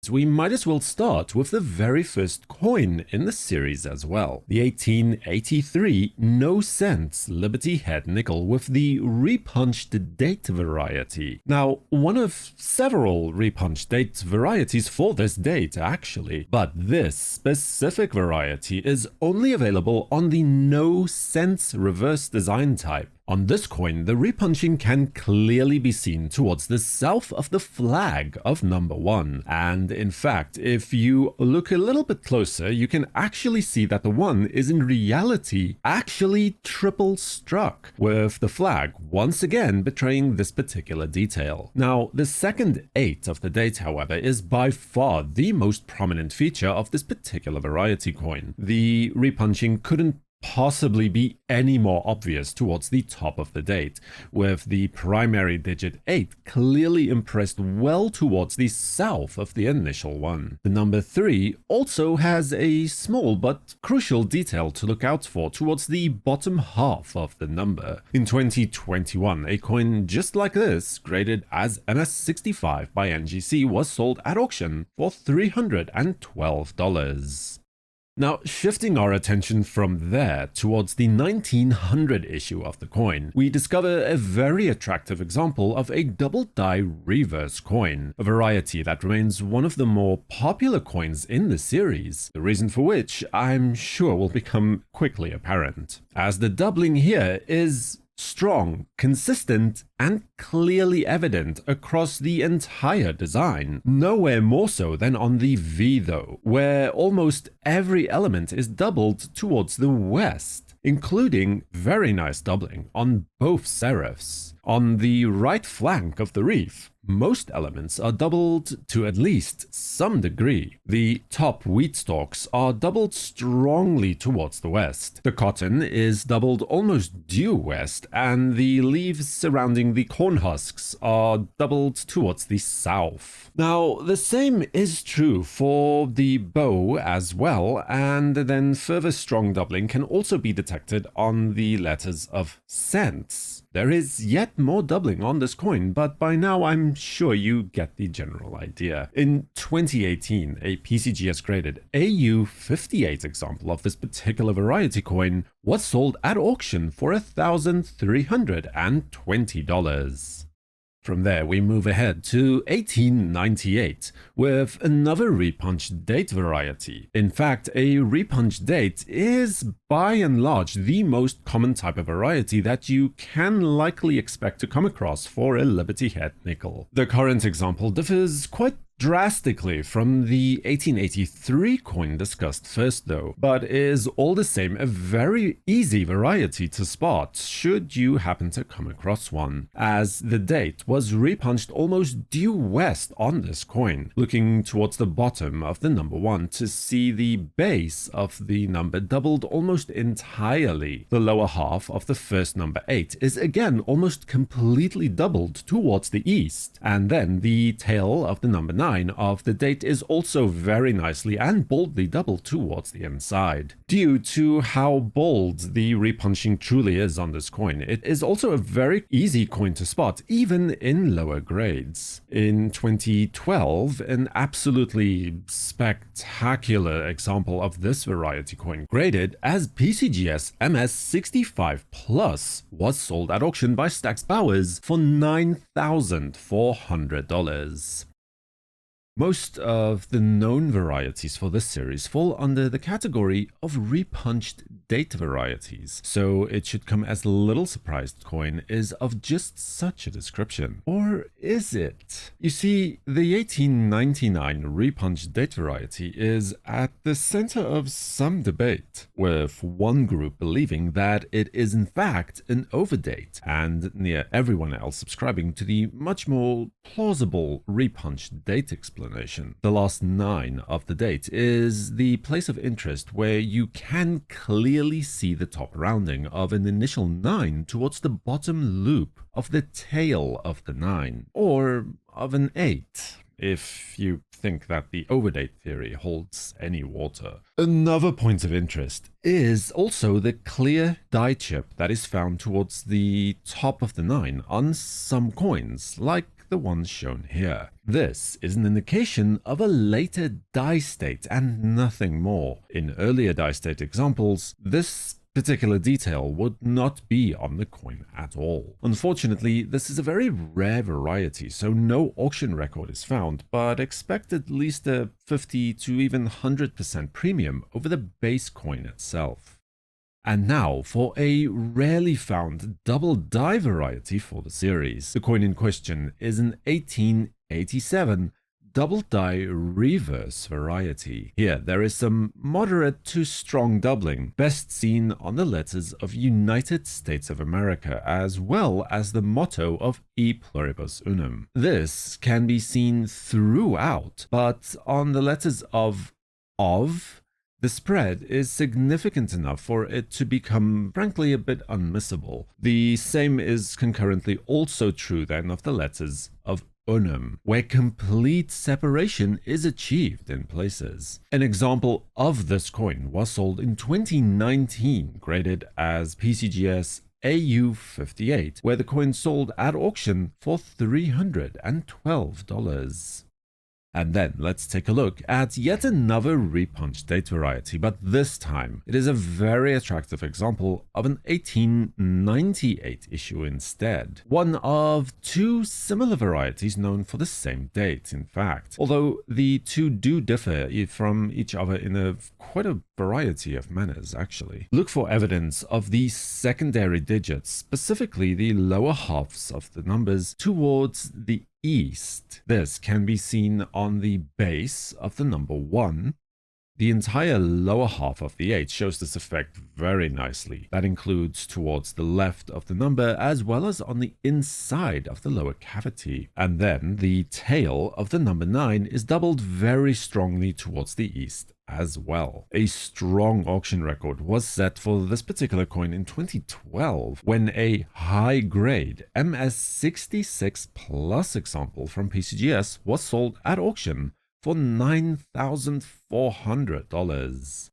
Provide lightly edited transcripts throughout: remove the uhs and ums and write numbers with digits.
We might as well start with the very first coin in the series as well. The 1883 no cents Liberty head nickel with the repunched date variety. Now, one of several repunched date varieties for this date actually, but this specific variety is only available on the no cents reverse design type. On this coin, the repunching can clearly be seen towards the south of the flag of number 1. And in fact, if you look a little bit closer, you can actually see that the 1 is in reality actually triple struck, with the flag once again betraying this particular detail. Now, the second 8 of the date, however, is by far the most prominent feature of this particular variety coin. The repunching couldn't possibly be any more obvious towards the top of the date, with the primary digit 8 clearly impressed well towards the south of the initial one. The number 3 also has a small but crucial detail to look out for towards the bottom half of the number. In 2021, a coin just like this, graded as MS65 by NGC, was sold at auction for $312. Now, shifting our attention from there towards the 1900 issue of the coin, we discover a very attractive example of a double die reverse coin, a variety that remains one of the more popular coins in the series, the reason for which I'm sure will become quickly apparent, as the doubling here is strong, consistent, and clearly evident across the entire design. Nowhere more so than on the V though, where almost every element is doubled towards the west, including very nice doubling on both serifs. On the right flank of the reef, most elements are doubled to at least some degree. The top wheat stalks are doubled strongly towards the west. The cotton is doubled almost due west, and the leaves surrounding the corn husks are doubled towards the south. Now, the same is true for the bow as well, and then further strong doubling can also be detected on the letters of cents. There is yet more doubling on this coin, but by now I'm sure you get the general idea. In 2018, a PCGS graded AU58 example of this particular variety coin was sold at auction for $1,320. From there, we move ahead to 1898 with another repunched date variety. In fact, a repunched date is by and large the most common type of variety that you can likely expect to come across for a Liberty head nickel. The current example differs quite drastically from the 1883 coin discussed first though, but is all the same a very easy variety to spot should you happen to come across one, as the date was repunched almost due west on this coin, looking towards the bottom of the number 1 to see the base of the number doubled almost entirely. The lower half of the first number 8 is again almost completely doubled towards the east, and then the tail of the number 9 of the date is also very nicely and boldly doubled towards the inside. Due to how bold the repunching truly is on this coin, it is also a very easy coin to spot even in lower grades. In 2012, an absolutely spectacular example of this variety coin, graded as PCGS MS65 Plus, was sold at auction by Stax Bowers for $9,400. Most of the known varieties for this series fall under the category of repunched date varieties, so it should come as little surprise the coin is of just such a description. Or is it? You see, the 1899 repunched date variety is at the center of some debate, with one group believing that it is in fact an overdate, and near everyone else subscribing to the much more plausible repunched date explanation. The last 9 of the date is the place of interest where you can clearly see the top rounding of an initial 9 towards the bottom loop of the tail of the 9, or of an 8, if you think that the overdate theory holds any water. Another point of interest is also the clear die chip that is found towards the top of the 9 on some coins, like like the ones shown here. This is an indication of a later die state and nothing more. In earlier die state examples, this particular detail would not be on the coin at all. Unfortunately, this is a very rare variety, so no auction record is found, but expect at least a 50 to even 100% premium over the base coin itself. And now for a rarely found double die variety for the series. The coin in question is an 1887 double die reverse variety. Here there is some moderate to strong doubling, best seen on the letters of United States of America, as well as the motto of E pluribus unum. This can be seen throughout, but on the letters of, the spread is significant enough for it to become, frankly, a bit unmissable. The same is concurrently also true then of the letters of unum, where complete separation is achieved in places. An example of this coin was sold in 2019, graded as PCGS AU58, where the coin sold at auction for $312. And then let's take a look at yet another repunch date variety, but this time it is a very attractive example of an 1898 issue instead. One of two similar varieties known for the same date, in fact, although the two do differ from each other in quite a variety of manners, actually. Look for evidence of the secondary digits, specifically the lower halves of the numbers, towards the east. This can be seen on the base of the number 1. The entire lower half of the 8 shows this effect very nicely. That includes towards the left of the number as well as on the inside of the lower cavity. And then the tail of the number 9 is doubled very strongly towards the east as well. A strong auction record was set for this particular coin in 2012 when a high-grade MS66 Plus example from PCGS was sold at auction for $9,400.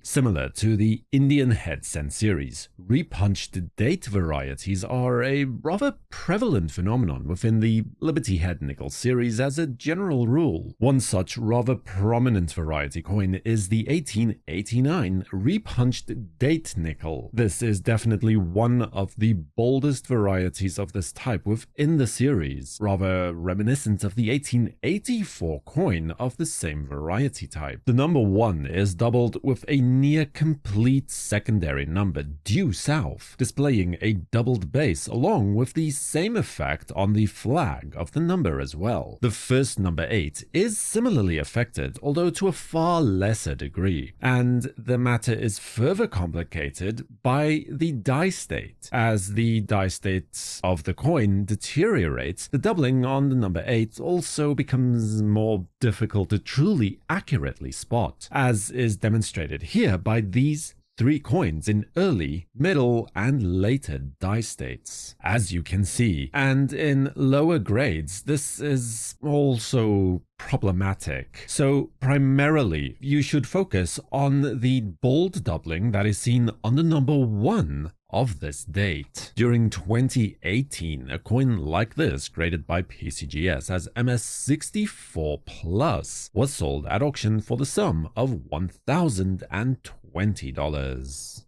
Similar to the Indian Head Cent series, repunched date varieties are a rather prevalent phenomenon within the Liberty Head Nickel series as a general rule. One such rather prominent variety coin is the 1889 repunched date nickel. This is definitely one of the boldest varieties of this type within the series, rather reminiscent of the 1884 coin of the same variety type. The number 1 is doubled with a near complete secondary number due south, displaying a doubled base along with the same effect on the flag of the number as well. The first number 8 is similarly affected, although to a far lesser degree, and the matter is further complicated by the die state. As the die state of the coin deteriorates, the doubling on the number 8 also becomes more difficult to truly accurately spot, as is demonstrated here by these 3 coins in early, middle, and later die states. As you can see, and in lower grades, this is also problematic. So primarily, you should focus on the bold doubling that is seen on the number 1 of this date. During 2018, a coin like this, graded by PCGS as MS64 Plus, was sold at auction for the sum of $1,020.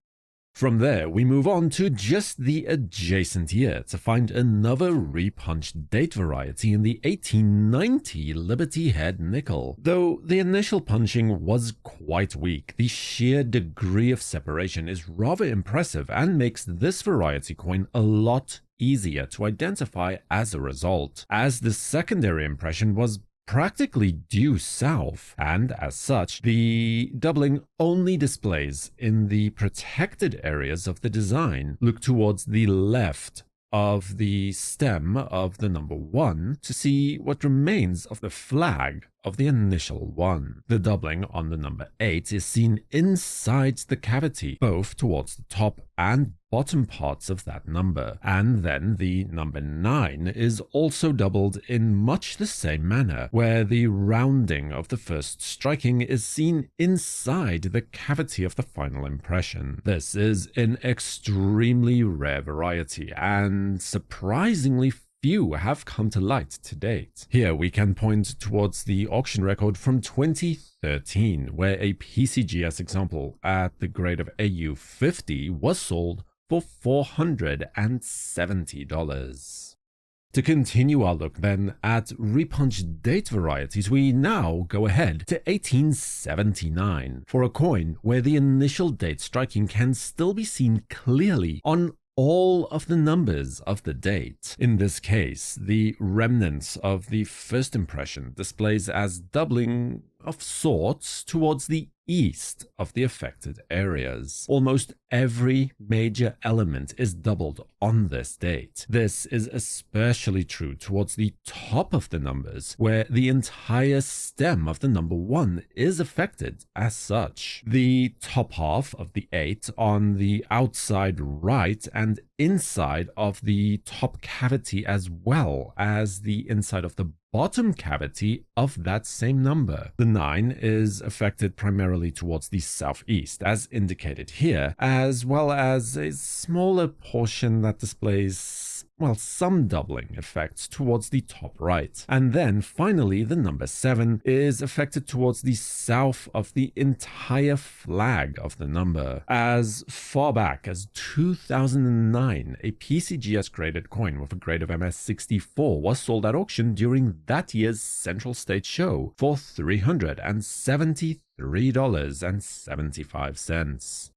From there, we move on to just the adjacent year to find another repunched date variety in the 1890 Liberty Head Nickel. Though the initial punching was quite weak, the sheer degree of separation is rather impressive and makes this variety coin a lot easier to identify as a result, as the secondary impression was practically due south, and as such, the doubling only displays in the protected areas of the design. Look towards the left of the stem of the number 1 to see what remains of the flag of the initial 1. The doubling on the number 8 is seen inside the cavity, both towards the top and bottom parts of that number, and then the number 9 is also doubled in much the same manner, where the rounding of the first striking is seen inside the cavity of the final impression. This is an extremely rare variety and surprisingly few have come to light to date. Here we can point towards the auction record from 2013, where a PCGS example at the grade of AU50 was sold for $470. To continue our look then at repunched date varieties, we now go ahead to 1879 for a coin where the initial date striking can still be seen clearly on all of the numbers of the date. In this case, the remnants of the first impression displays as doubling of sorts towards the east of the affected areas. Almost every major element is doubled on this date. This is especially true towards the top of the numbers, where the entire stem of the number 1 is affected as such. The top half of the 8 on the outside right and inside of the top cavity, as well as the inside of the bottom cavity of that same number. The 9 is affected primarily towards the southeast, as indicated here, as well as a smaller portion that displays, well, some doubling effects towards the top right. And then finally, the number 7 is affected towards the south of the entire flag of the number. As far back as 2009, a PCGS graded coin with a grade of MS64 was sold at auction during that year's Central State Show for $373.75.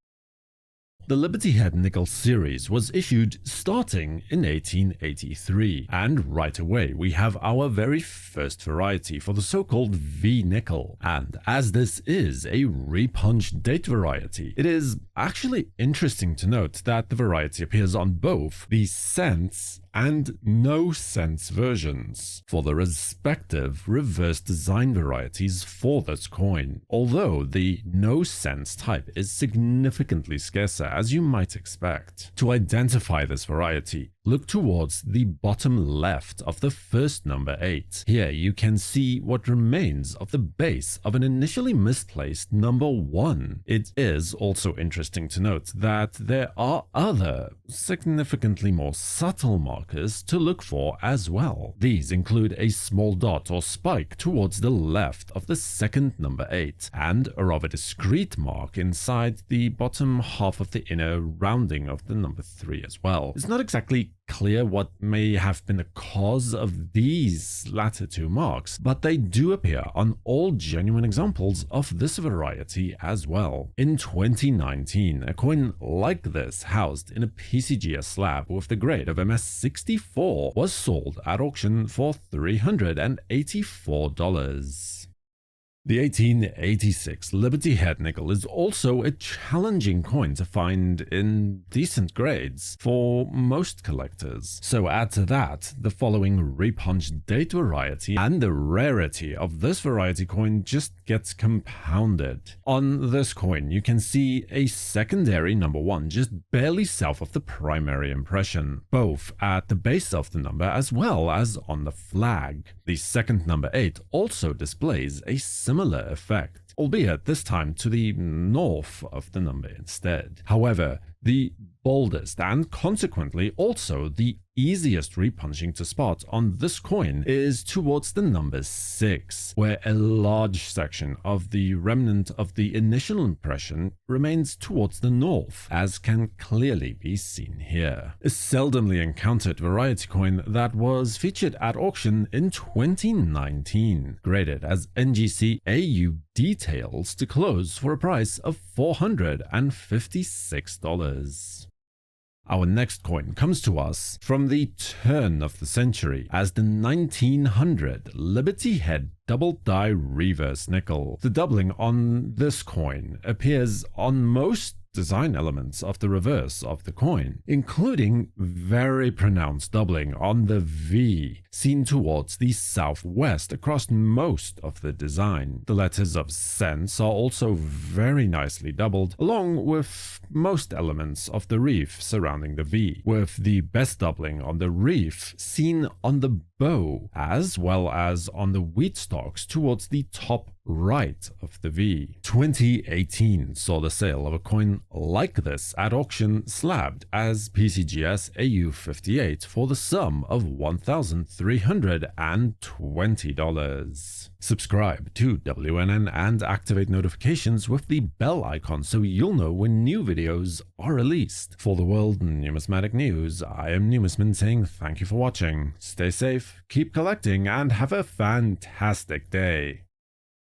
The Liberty Head nickel series was issued starting in 1883, and right away we have our very first variety for the so-called V nickel. And as this is a repunched date variety, it is actually interesting to note that the variety appears on both the cents and no cents versions for the respective reverse design varieties for this coin, although the no cents type is significantly scarcer, as you might expect. To identify this variety, look towards the bottom left of the first number 8. Here you can see what remains of the base of an initially misplaced number 1. It is also interesting to note that there are other, significantly more subtle markers to look for as well. These include a small dot or spike towards the left of the second number 8, and a rather discrete mark inside the bottom half of the inner rounding of the number 3 as well. It's not exactly clear what may have been the cause of these latter two marks, but they do appear on all genuine examples of this variety as well. In 2019, a coin like this housed in a PCGS slab with the grade of MS64 was sold at auction for $384. The 1886 Liberty Head nickel is also a challenging coin to find in decent grades for most collectors. So add to that the following repunched date variety, and the rarity of this variety coin just gets compounded. On this coin, you can see a secondary number 1 just barely south of the primary impression, both at the base of the number as well as on the flag. The second number 8 also displays a similar effect, albeit this time to the north of the number instead. However, the boldest and consequently also the easiest repunching to spot on this coin is towards the number 6, where a large section of the remnant of the initial impression remains towards the north, as can clearly be seen here. A seldomly encountered variety coin that was featured at auction in 2019, graded as NGC AU details to close for a price of $456. Our next coin comes to us from the turn of the century as the 1900 Liberty Head double die reverse nickel. The doubling on this coin appears on most design elements of the reverse of the coin, including very pronounced doubling on the V, seen towards the southwest across most of the design. The letters of cents are also very nicely doubled, along with most elements of the reef surrounding the V, with the best doubling on the reef seen on the bow, as well as on the wheat stalks towards the top right of the V. 2018 saw the sale of a coin like this at auction slabbed as PCGS AU58 for the sum of $1,320. Subscribe to WNN and activate notifications with the bell icon so you'll know when new videos are released. For the World Numismatic News, I am Numisman saying thank you for watching, stay safe, keep collecting, and have a fantastic day.